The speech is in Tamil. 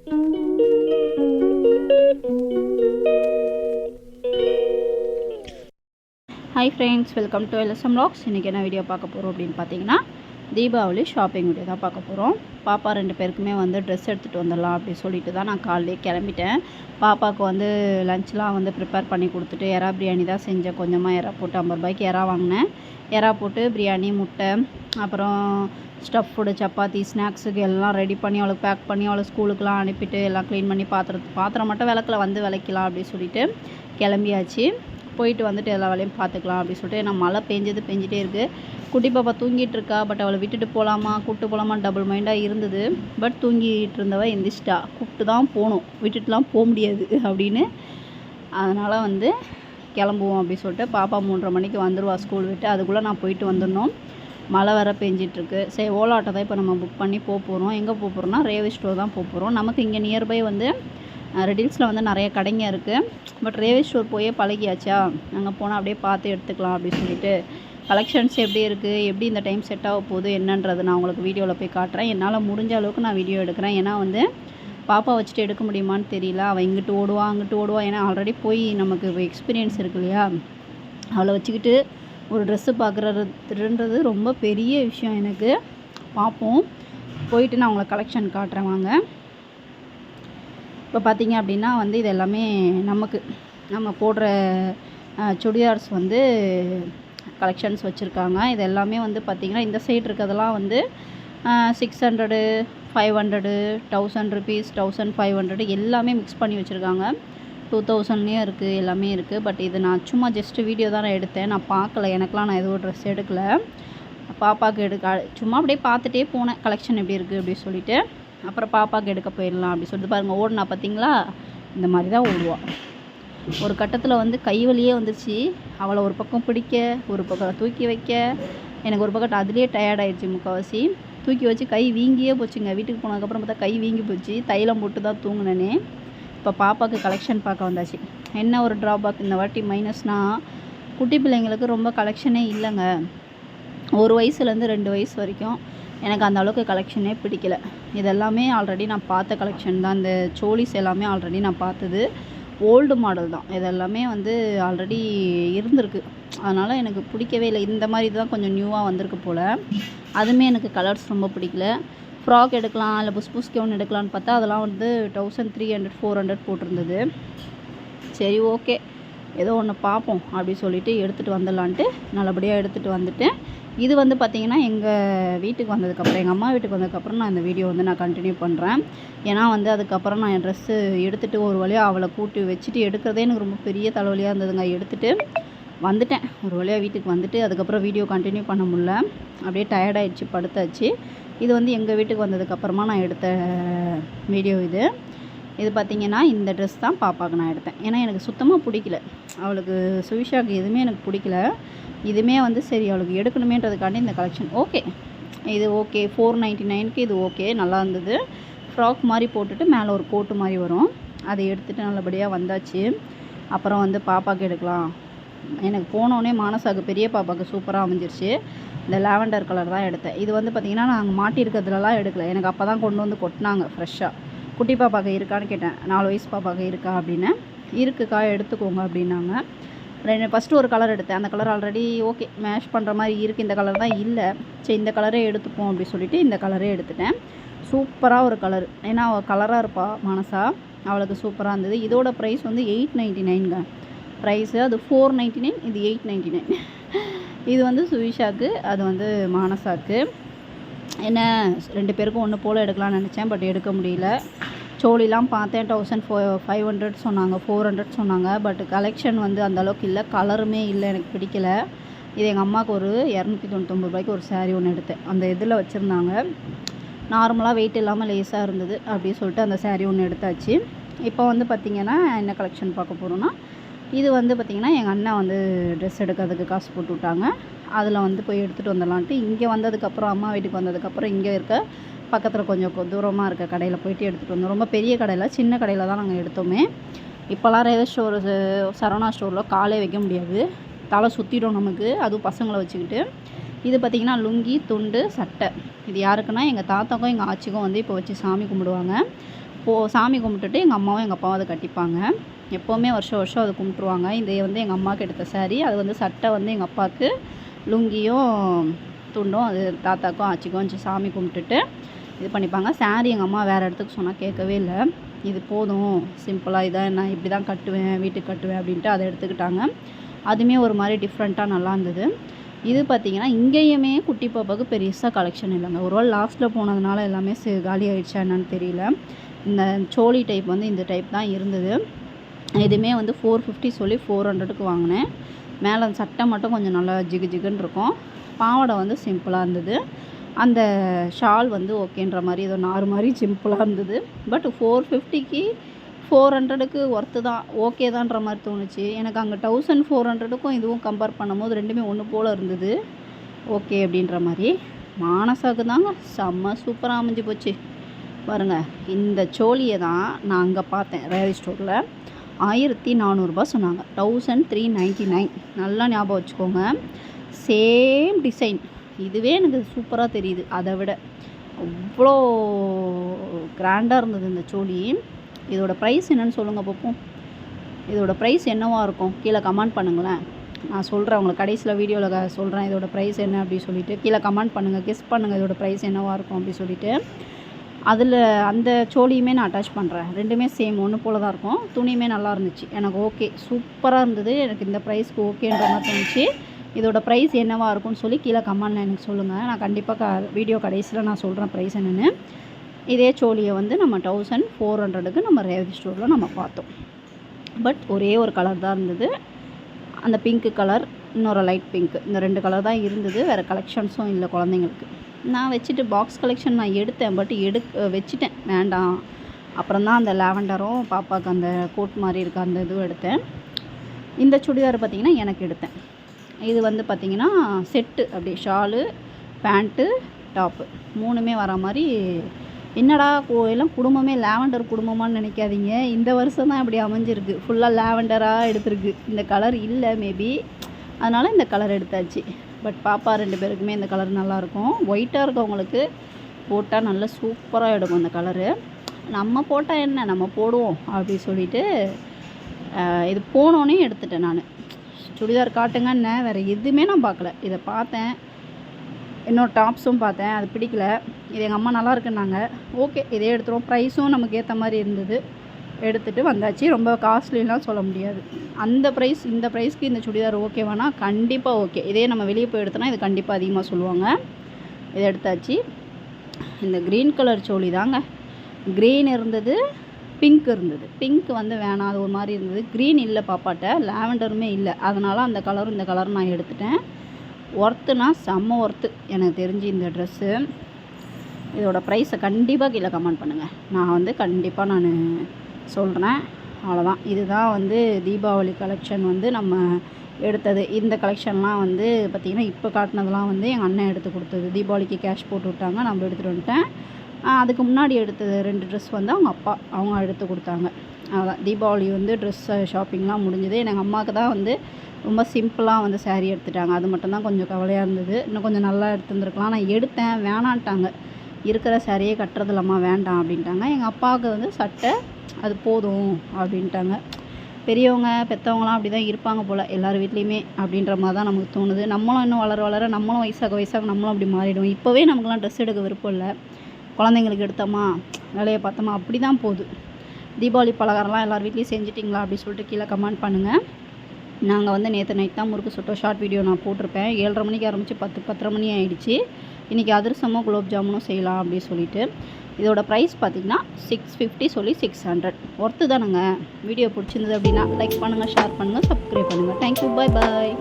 Hi friends, welcome to LSM Vlogs. இன்றைக்கி என்ன வீடியோ பார்க்க போகிறோம் அப்படின்னு பார்த்தீங்கன்னா, தீபாவளி ஷாப்பிங் வீடியோ தான் பார்க்க போகிறோம். பாப்பா 2 பேருக்குமே வந்து ட்ரெஸ் எடுத்துகிட்டு வந்துடலாம் அப்படின்னு சொல்லிட்டு தான் நான் காலையிலே கிளம்பிட்டேன். பாப்பாவுக்கு வந்து லஞ்ச்லாம் வந்து ப்ரிப்பேர் பண்ணி கொடுத்துட்டு எறா பிரியாணி தான் செஞ்சேன். கொஞ்சமாக எறா போட்டு 50 ரூபாய்க்கு எறா வாங்கினேன். எறா போட்டு பிரியாணி, முட்டை, அப்புறம் ஸ்டஃப்டு, சப்பாத்தி, ஸ்நாக்ஸுக்கு எல்லாம் ரெடி பண்ணி அவளுக்கு பேக் பண்ணி அவளை ஸ்கூலுக்கெலாம் அனுப்பிட்டு எல்லாம் க்ளீன் பண்ணி பாத்திரம் மட்டும் விளக்கில் வந்து விளக்கலாம் அப்படின்னு சொல்லிட்டு கிளம்பியாச்சு. போயிட்டு வந்துட்டு எல்லா வேலையும் பார்த்துக்கலாம் அப்படின்னு சொல்லிட்டு, நான் மழை பெஞ்சிட்டே இருக்குது. குட்டி பாப்பா தூங்கிட்டு இருக்கா. பட் அவளை விட்டுட்டு போகலாமா கூப்பிட்டு போகலாமா டபுள் மைண்டாக இருந்தது. பட் தூங்கிட்டு இருந்தவ எந்திரிச்சிட்டா. கூப்பிட்டு தான் போகணும், விட்டுட்டுலாம் போக முடியாது அப்படின்னு. அதனால் வந்து கிளம்புவோம் அப்படின்னு சொல்லிட்டு, பாப்பா 3:30 மணிக்கு வந்துடுவா ஸ்கூல் விட்டு. அதுக்குள்ளே நான் போயிட்டு வந்துடணும். மழை வேறு பெஞ்சிட்ருக்கு. சரி, ஓலா ஆட்டோ தான் இப்போ நம்ம புக் பண்ணி போகிறோம். எங்கே போகிறோம்னா ரேவே ஸ்டோர் தான் போகிறோம். நமக்கு இங்கே நியர்பை வந்து ரெடில்ஸில் வந்து நிறைய கடைங்க இருக்குது. பட் ரேவே ஸ்டோர் போயே பழகியாச்சா, அங்கே போனால் அப்படியே பார்த்து எடுத்துக்கலாம் அப்படின்னு சொல்லிட்டு, கலெக்ஷன்ஸ் எப்படி இருக்குது, எப்படி இந்த டைம் செட் ஆக போகுது என்னன்றது நான் உங்களுக்கு வீடியோவில் போய் காட்டுறேன். என்னால் முடிஞ்ச அளவுக்கு நான் வீடியோ எடுக்கிறேன். ஏன்னா வந்து பாப்பா வச்சுட்டு எடுக்க முடியுமான்னு தெரியல. அவள் இங்கிட்டு ஓடுவா அங்கிட்டு ஓடுவா. ஏன்னா ஆல்ரெடி போய் நமக்கு எக்ஸ்பீரியன்ஸ் இருக்கு இல்லையா. அவளை வச்சுக்கிட்டு ஒரு ட்ரெஸ்ஸு பார்க்குறதுன்றது ரொம்ப பெரிய விஷயம் எனக்கு. பார்ப்போம், போயிட்டு நான் உங்களை கலெக்ஷன் காட்டுறேன் வாங்க. இப்போ பார்த்தீங்க அப்படின்னா வந்து இது எல்லாமே நம்ம போடுற சுடிதார்ஸ் வந்து கலெக்ஷன்ஸ் வச்சுருக்காங்க. இது எல்லாமே வந்து பார்த்திங்கன்னா இந்த சைடு இருக்கிறதெல்லாம் வந்து 600, 500, 1000 rupees, 1500 எல்லாமே மிக்ஸ் பண்ணி வச்சுருக்காங்க. 2000லேயும் இருக்குது, எல்லாமே இருக்குது. பட் இது நான் சும்மா ஜஸ்ட்டு வீடியோ தான் நான் எடுத்தேன். நான் பார்க்கல, எனக்கெலாம் நான் எதுவும் ட்ரெஸ் எடுக்கலை. பாப்பாவுக்கு சும்மா அப்படியே பார்த்துட்டே போனேன் கலெக்ஷன் எப்படி இருக்குது அப்படின்னு சொல்லிட்டு. அப்புறம் பாப்பாவுக்கு எடுக்க போயிடலாம் அப்படி சொல்லிட்டு பாருங்கள் ஓடுனா பார்த்தீங்களா. இந்த மாதிரி தான் ஓடுவாள். ஒரு கட்டத்தில் வந்து கை வலியே வந்துருச்சு. அவளை ஒரு பக்கம் பிடிக்க, ஒரு பக்கம் தூக்கி வைக்க, எனக்கு ஒரு பக்கம் அதுலேயே டயர்டாயிடுச்சு. முக்கால்வாசி தூக்கி வச்சு கை வீங்கியே போச்சுங்க. வீட்டுக்கு போனதுக்கப்புறம் பார்த்தா கை வீங்கி போச்சு. தைலம் போட்டு தான் தூங்கினேனே. இப்போ பாப்பாவுக்கு கலெக்ஷன் பார்க்க வந்தாச்சு. என்ன ஒரு ட்ராபேக் இந்த வாட்டி மைனஸ்னால், குட்டி பிள்ளைங்களுக்கு ரொம்ப கலெக்ஷனே இல்லைங்க. 1 வயசுலேருந்து 2 வயசு வரைக்கும் எனக்கு அந்த அளவுக்கு கலெக்ஷனே பிடிக்கல. இதெல்லாமே ஆல்ரெடி நான் பார்த்த கலெக்ஷன் தான். இந்த சோலிஸ் எல்லாமே ஆல்ரெடி நான் பார்த்தது. ஓல்டு மாடல் தான். இதெல்லாமே வந்து ஆல்ரெடி இருந்திருக்கு. அதனால் எனக்கு பிடிக்கவே இல்லை. இந்த மாதிரி தான் கொஞ்சம் நியூவாக வந்திருக்கு போல். அதுவுமே எனக்கு கலர்ஸ் ரொம்ப பிடிக்கல. ஃப்ராக் எடுக்கலாம் இல்லை புஸ் கவுன் எடுக்கலான்னு பார்த்தா அதெல்லாம் வந்து 1300, 400 போட்டிருந்தது. சரி, ஓகே, ஏதோ ஒன்று பார்ப்போம் அப்படி சொல்லிவிட்டு எடுத்துகிட்டு வந்துடலான்ட்டு நல்லபடியாக எடுத்துகிட்டு வந்துட்டேன். இது வந்து பார்த்திங்கன்னா எங்கள் வீட்டுக்கு வந்ததுக்கப்புறம், எங்கள் அம்மா வீட்டுக்கு வந்ததுக்கப்புறம் நான் இந்த வீடியோ வந்து நான் கண்டினியூ பண்ணுறேன். ஏன்னா வந்து அதுக்கப்புறம் நான் என் ட்ரெஸ்ஸு எடுத்துகிட்டு ஒரு வழியாக அவளை கூட்டி வச்சுட்டு எடுக்கிறதே எனக்கு ரொம்ப பெரிய தலைவலியாக இருந்ததுங்க. எடுத்துகிட்டு வந்துட்டேன். ஒரு வழியாக வீட்டுக்கு வந்துட்டு அதுக்கப்புறம் வீடியோ கண்டினியூ பண்ண முடியல. அப்படியே டயர்டாயிடுச்சு, படுத்தாச்சு. இது வந்து எங்கள் வீட்டுக்கு வந்ததுக்கப்புறமா நான் எடுத்த வீடியோ இது பார்த்திங்கன்னா இந்த ட்ரெஸ் தான் பாப்பாவுக்கு நான் எடுத்தேன். ஏன்னா எனக்கு சுத்தமாக பிடிக்கல. அவளுக்கு சுவிஷாவுக்கு எதுவுமே எனக்கு பிடிக்கல. இதுவுமே வந்து சரி அவளுக்கு எடுக்கணுமேன்றதுக்காண்டி இந்த கலெக்ஷன் ஓகே. இது ஓகே, 499க்கு இது ஓகே, நல்லா இருந்தது. ஃப்ராக் மாதிரி போட்டுட்டு மேலே ஒரு கோட்டு மாதிரி வரும். அதை எடுத்துகிட்டு நல்லபடியாக வந்தாச்சு. அப்புறம் வந்து பாப்பாவுக்கு எடுக்கலாம். எனக்கு போனோடனே மானசாக்கு பெரிய பாப்பாவுக்கு சூப்பராக அமைஞ்சிருச்சு. இந்த லாவெண்டர் கலர் தான் எடுத்தேன். இது வந்து பார்த்திங்கன்னா நாங்கள் மாட்டியிருக்கிறதுலலாம் எடுக்கலை. எனக்கு அப்போ தான் கொண்டு வந்து கொட்டினாங்க ஃப்ரெஷ்ஷாக. குட்டி பாப்பாவுக்கு இருக்கான்னு கேட்டேன். 4 வயசு பாப்பாவுக்கு இருக்கா அப்படின்னு. இருக்குக்கா, எடுத்துக்கோங்க அப்படின்னாங்க. ஃபஸ்ட்டு ஒரு கலர் எடுத்தேன். அந்த கலர் ஆல்ரெடி ஓகே மேட்ச் பண்ணுற மாதிரி இருக்குது. இந்த கலர் தான் இல்லை. சரி, இந்த கலரே எடுத்துப்போம் அப்படி சொல்லிவிட்டு இந்த கலரே எடுத்துட்டேன். சூப்பராக ஒரு கலர். ஏன்னா அவள் கலராக இருப்பாள் மனசா. அவளுக்கு சூப்பராக இருந்தது. இதோட ப்ரைஸ் வந்து 899ங்க ப்ரைஸு. அது 499, இது 899. இது வந்து சுவிஷாக்கு, அது வந்து மானசாக்கு. என்ன 2 பேருக்கும் ஒன்று போல் எடுக்கலாம்னு நினச்சேன். பட் எடுக்க முடியல. சோலிலாம் பார்த்தேன். 1500 சொன்னாங்க, 400 சொன்னாங்க. பட் கலெக்ஷன் வந்து அந்தளவுக்கு இல்லை. கலருமே இல்லை, எனக்கு பிடிக்கல. இது எங்கள் அம்மாவுக்கு ஒரு 299 ரூபாய்க்கு ஒரு சாரீ ஒன்று எடுத்தேன். அந்த இதில் வச்சுருந்தாங்க. நார்மலாக வெயிட் இல்லாமல் லேஸாக இருந்தது அப்படின்னு சொல்லிட்டு அந்த சாரீ ஒன்று எடுத்தாச்சு. இப்போ வந்து பார்த்திங்கன்னா என்ன கலெக்ஷன் பார்க்க போகிறோன்னா, இது வந்து பார்த்திங்கன்னா எங்கள் அண்ணன் வந்து ட்ரெஸ் எடுக்கிறதுக்கு காசு போட்டு விட்டாங்க. அதில் வந்து போய் எடுத்துகிட்டு வந்துடலான்ட்டு இங்கே வந்ததுக்கப்புறம், அம்மா வீட்டுக்கு வந்ததுக்கப்புறம் இங்கே இருக்க பக்கத்தில் கொஞ்சம் தூரமாக இருக்க கடையில் போய்ட்டு எடுத்துகிட்டு வந்தோம். ரொம்ப பெரிய கடையில், சின்ன கடையில் தான் நாங்கள் எடுத்தோமே. இப்போலாம் ரேவே ஸ்டோர், சரவணா ஸ்டோரில் காலே வைக்க முடியாது. தலை சுற்றிடும் நமக்கு, அதுவும் பசங்களை வச்சுக்கிட்டு. இது பார்த்திங்கன்னா லுங்கி, துண்டு, சட்டை. இது யாருக்குன்னா எங்கள் தாத்தாக்கும் எங்கள் ஆச்சிக்கும் வந்து இப்போ வச்சு சாமி கும்பிடுவாங்க. சாமி கும்பிட்டுட்டு எங்கள் அம்மாவும் எங்கள் அப்பாவும் அதை கட்டிப்பாங்க. எப்போவுமே வருஷம் வருஷம் அதை கும்பிட்ருவாங்க. இது வந்து எங்கள் அம்மாவுக்கு எடுத்த சாரீ. அது வந்து சட்டை வந்து எங்கள் அப்பாவுக்கு லுங்கியும் துண்டும் அது தாத்தாக்கும் ஆச்சிக்கும் வச்சு சாமி கும்பிட்டுட்டு இது பண்ணிப்பாங்க. சாரீ எங்கள் அம்மா வேறு இடத்துக்கு சொன்னால் கேட்கவே இல்லை. இது போதும் சிம்பிளாக இதான் நான் இப்படி தான் கட்டுவேன், வீட்டுக்கு கட்டுவேன் அப்படின்ட்டு அதை எடுத்துக்கிட்டாங்க. அதுவுமே ஒரு மாதிரி டிஃப்ரெண்ட்டாக நல்லா இருந்தது. இது பார்த்திங்கன்னா இங்கேயுமே குட்டி பாப்பாவுக்கு பெருசாக கலெக்ஷன் இல்லைங்க. ஒரு வேளை லாஸ்ட்டில் போனதுனால எல்லாமே காலி ஆகிடுச்சா என்னன்னு தெரியல. இந்த சோலி டைப் வந்து இந்த டைப் தான் இருந்தது. இதுவுமே வந்து 450 சொல்லி 400க்கு வாங்கினேன். மேலே அந்த சட்டை மட்டும் கொஞ்சம் நல்லா ஜிகு ஜிகுன்னு இருக்கும். பாவாடை வந்து சிம்பிளாக இருந்தது. அந்த ஷால் வந்து ஓகேன்ற மாதிரி ஏதோ நார் மாதிரி சிம்பிளாக இருந்தது. பட் 450க்கு 400க்கு ஒர்த்து தான், ஓகே தான்ற மாதிரி தோணுச்சு எனக்கு. அங்கே 1400க்கும் இதுவும் கம்பேர் பண்ணும்போது ரெண்டுமே ஒன்று போல் இருந்தது. ஓகே அப்படின்ற மாதிரி. மானசாக்கு தாங்க செம்ம சூப்பராக அமைஞ்சு போச்சு பாருங்கள். இந்த சோழியை தான் நான் அங்கே பார்த்தேன் ரேவதி ஸ்டோரில். 1400 சொன்னாங்க. 1399. நல்லா ஞாபகம் வச்சுக்கோங்க. Same design. இதுவே எனக்கு சூப்பராக தெரியுது. அதை விட அவ்வளோ கிராண்டாக இருந்தது இந்த சோழி. இதோட ப்ரைஸ் என்னன்னு சொல்லுங்கள் பார்ப்போம். இதோட ப்ரைஸ் என்னவாக இருக்கும் கீழே கமெண்ட் பண்ணுங்களேன். நான் சொல்கிறேன் உங்களுக்கு கடைசியில் வீடியோவில் சொல்கிறேன் இதோட ப்ரைஸ் என்ன அப்படின்னு சொல்லிவிட்டு கீழே கமெண்ட் பண்ணுங்கள். கெஸ் பண்ணுங்கள் இதோட ப்ரைஸ் என்னவாக இருக்கும் அப்படின்னு சொல்லிவிட்டு. அதில் அந்த சோழியுமே நான் அட்டாச் பண்ணுறேன். ரெண்டுமே சேம் ஒன்று போல் தான் இருக்கும். துணியுமே நல்லா இருந்துச்சு. எனக்கு ஓகே சூப்பராக இருந்தது. எனக்கு இந்த ப்ரைஸ்க்கு ஓகேன்ற மாதிரி தோணுச்சு. இதோட ப்ரைஸ் என்னவாக இருக்கும்னு சொல்லி கீழே கமெண்டில் எனக்கு சொல்லுங்கள். நான் கண்டிப்பாக வீடியோ கடைசியில் நான் சொல்கிறேன் ப்ரைஸ் என்னென்னு. இதே சோழியை வந்து நம்ம 1400க்கு நம்ம ரேவதி ஸ்டோரில் நம்ம பார்த்தோம். பட் ஒரே ஒரு கலர் தான் இருந்தது. அந்த பிங்க்கு கலர், இன்னொரு லைட் பிங்க்கு, இந்த 2 கலர் தான் இருந்தது. வேறு கலெக்ஷன்ஸும் இல்லை குழந்தைங்களுக்கு. நான் வச்சுட்டு பாக்ஸ் கலெக்ஷன் நான் எடுத்தேன். பட் வச்சுட்டேன் வேண்டாம். அப்புறம் தான் அந்த லாவெண்டரும் பாப்பாவுக்கு அந்த கோட் மாதிரி இருக்க அந்த இதுவும் எடுத்தேன். இந்த சுடிதார் பார்த்திங்கன்னா எனக்கு எடுத்தேன். இது வந்து பார்த்திங்கன்னா செட்டு அப்படியே ஷாலு, பேண்ட்டு, டாப்பு 3மே வர மாதிரி. என்னடா எல்லாம் குடும்பமே லாவெண்டர் குடும்பமானு நினைக்காதீங்க. இந்த வருஷம் தான் இப்படி அமைஞ்சிருக்கு. ஃபுல்லாக லாவெண்டராக எடுத்திருக்கு. இந்த கலர் இல்லை மேபி, அதனால் இந்த கலர் எடுத்தாச்சு. பட் பாப்பா 2 பேருக்குமே இந்த கலர் நல்லாயிருக்கும். ஒயிட்டாக இருக்கவங்களுக்கு போட்டால் நல்லா சூப்பராக எடுக்கும் இந்த கலரு. நம்ம போட்டால் என்ன, நம்ம போடுவோம் அப்படி சொல்லிவிட்டு இது போனோன்னே எடுத்துட்டேன் நான். சுடிதார் காட்டுங்கன்னு வேறு எதுவுமே நான் பார்க்கல. இதை பார்த்தேன். இன்னொரு டாப்ஸும் பார்த்தேன். அது பிடிக்கல. இது எங்கள் அம்மா நல்லா இருக்குன்னாங்க. ஓகே இதே எடுத்துருவோம். ப்ரைஸும் நமக்கு ஏற்ற மாதிரி இருந்தது. எடுத்துகிட்டு வந்தாச்சு. ரொம்ப காஸ்ட்லிலாம் சொல்ல முடியாது. அந்த ப்ரைஸ் இந்த ப்ரைஸ்க்கு இந்த சுடிதார் ஓகேவானா கண்டிப்பாக ஓகே. இதே நம்ம வெளியே போய் எடுத்தோன்னா இது கண்டிப்பாக அதிகமாக சொல்லுவாங்க. இதை எடுத்தாச்சு. இந்த க்ரீன் கலர் சோழி தாங்க. க்ரீன் இருந்தது, பிங்க் இருந்தது. பிங்க் வந்து வேணாம், அது ஒரு மாதிரி இருந்தது. க்ரீன் இல்லை பாப்பாட்ட, லாவெண்டருமே இல்லை. அதனால் அந்த கலரும் இந்த கலரும் நான் எடுத்துட்டேன். ஒர்த்துனா செம்ம ஒர்த்து எனக்கு தெரிஞ்சு இந்த ட்ரெஸ்ஸு. இதோட ப்ரைஸை கண்டிப்பாக கீழே கமெண்ட் பண்ணுங்கள். நான் வந்து கண்டிப்பாக நான் சொல்கிறேன். அவ்வளோதான். இதுதான் வந்து தீபாவளி கலெக்ஷன் வந்து நம்ம எடுத்தது. இந்த கலெக்ஷன்லாம் வந்து பார்த்திங்கன்னா இப்போ காட்டினதெல்லாம் வந்து எங்கள் அண்ணன் எடுத்து கொடுத்தது. தீபாவளிக்கு கேஷ் போட்டு விட்டாங்க, நம்ம எடுத்துகிட்டு வந்துட்டேன். அதுக்கு முன்னாடி எடுத்தது 2 ட்ரெஸ் வந்து அவங்க எடுத்து கொடுத்தாங்க. அதான் தீபாவளி வந்து ட்ரெஸ் ஷாப்பிங்லாம் முடிஞ்சது. எங்கள் அம்மாவுக்கு தான் வந்து ரொம்ப சிம்பிளாக வந்து சாரீ எடுத்துட்டாங்க. அது மட்டும்தான் கொஞ்சம் கவலையாக இருந்தது. இன்னும் கொஞ்சம் நல்லா எடுத்துருந்துருக்கலாம். நான் எடுத்தேன், வேணான்ட்டாங்க. இருக்கிற சாரியே கட்டுறதில்லம்மா வேண்டாம் அப்படின்ட்டாங்க. எங்கள் அப்பாவுக்கு வந்து சட்டை அது போதும் அப்படின்ட்டாங்க. பெரியவங்க பெற்றவங்களாம் அப்படி தான் இருப்பாங்க போல் எல்லார் வீட்லேயுமே அப்படின்ற மாதிரி தான் நமக்கு தோணுது. நம்மளும் இன்னும் வளர வளர நம்மளும் வயசாக நம்மளும் அப்படி மாறிடுவோம். இப்போவே நமக்குலாம் ட்ரெஸ் எடுக்க விருப்பம் இல்லை. குழந்தைங்களுக்கு எடுத்தோமா வேலையை பார்த்தோமா அப்படி தான் போகுது. தீபாவளி பலகாரம்லாம் எல்லார் வீட்லேயும் செஞ்சிட்டிங்களா அப்படி சொல்லிட்டு கீழே கமெண்ட் பண்ணுங்கள். நாங்கள் வந்து நேற்று நைட் தான் முறுக்கு சுட்டோம். ஷார்ட் வீடியோ நான் போட்டிருப்பேன். 7:30 மணிக்கு ஆரம்பித்து 10 மணி ஆகிடுச்சு. இன்றைக்கி அதிரசமும் குலோப் ஜாமுனும் செய்யலாம் அப்படின்னு சொல்லிட்டு. இதோட ப்ரைஸ் பார்த்திங்கன்னா 650 சொல்லி 600. ஒர்த்து தானுங்க. வீடியோ பிடிச்சிருந்தது அப்படின்னா லைக் பண்ணுங்கள், ஷேர் பண்ணுங்கள், சப்ஸ்கிரைப் பண்ணுங்கள். தேங்க்யூ, பாய் பாய்.